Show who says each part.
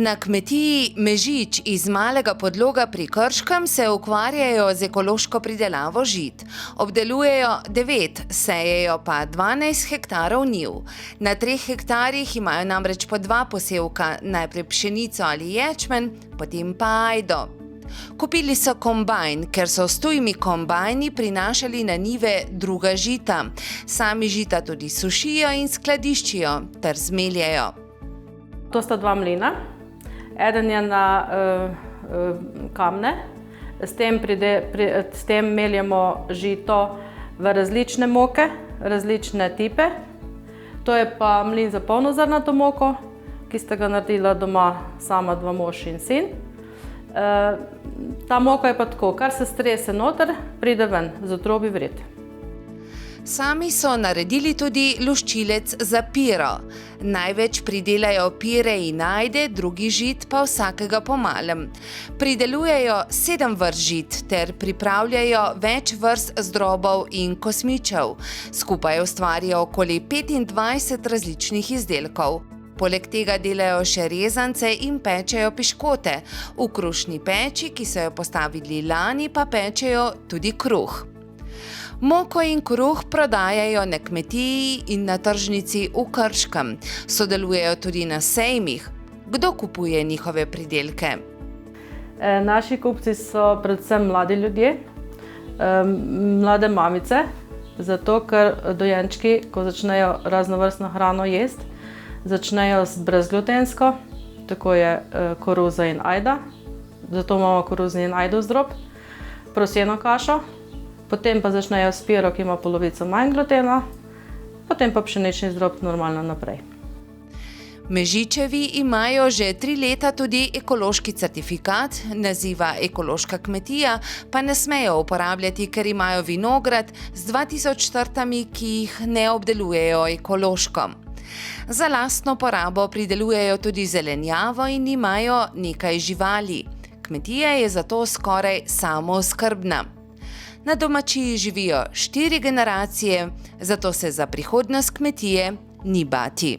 Speaker 1: Na kmetiji Mežič iz Malega Podloga pri Krškem se ukvarjajo z ekološko pridelavo žit. Obdelujejo 9, sejejo pa 12 hektarov njiv. Na 3 hektarjih imajo namreč po 2 posevka, najprej pšenico ali ječmen, potem pa ajdo. Kupili so kombajn, ker so s tujimi kombajni prinašali na njive druga žita. Sami žita tudi sušijo in skladiščijo ter zmeljajo.
Speaker 2: To sta 2 mlina. Eden je na kamne, s tem meljemo žito v različne moke, različne tipe. To je pa mlin za polnozrnato moko, ki sta ga naredila doma sama 2 mož in sin. Ta moka je pa tako, kar se strese noter, pride ven, z otrobi vred.
Speaker 1: Sami so naredili tudi luščilec za piro. Največ pridelajo pire in ajde, drugi žit pa vsakega po malem. Pridelujejo 7 vrst žit ter pripravljajo več vrst zdrobov in kosmičev. Skupaj ustvarijo okoli 25 različnih izdelkov. Poleg tega delajo še rezance in pečejo piškote. V krušni peči, ki so jo postavili lani, pa pečejo tudi kruh. Moko in kruh prodajajo na kmetiji in na tržnici v Krškem. Sodelujejo tudi na sejmih. Kdo kupuje njihove pridelke?
Speaker 2: Naši kupci so predvsem mladi ljudje, mlade mamice, zato ker dojenčki, ko začnejo raznovrstno hrano jesti, začnejo z brezglutensko, tako je koruza in ajda, zato imamo koruzni in ajdov zdrob, proseno kašo, potem pa začnejo s piro, ki ima polovico manj glutena, potem pa pšenični zdrob normalno naprej.
Speaker 1: Mežičevi imajo že 3 leta tudi ekološki certifikat, naziva ekološka kmetija pa ne smejo uporabljati, ker imajo vinograd z 2000 trtami, ki jih ne obdelujejo ekološko. Za lastno porabo pridelujejo tudi zelenjavo in imajo nekaj živali. Kmetija je zato skoraj samooskrbna. Na domačiji živijo 4 generacije, zato se za prihodnost kmetije ni bati.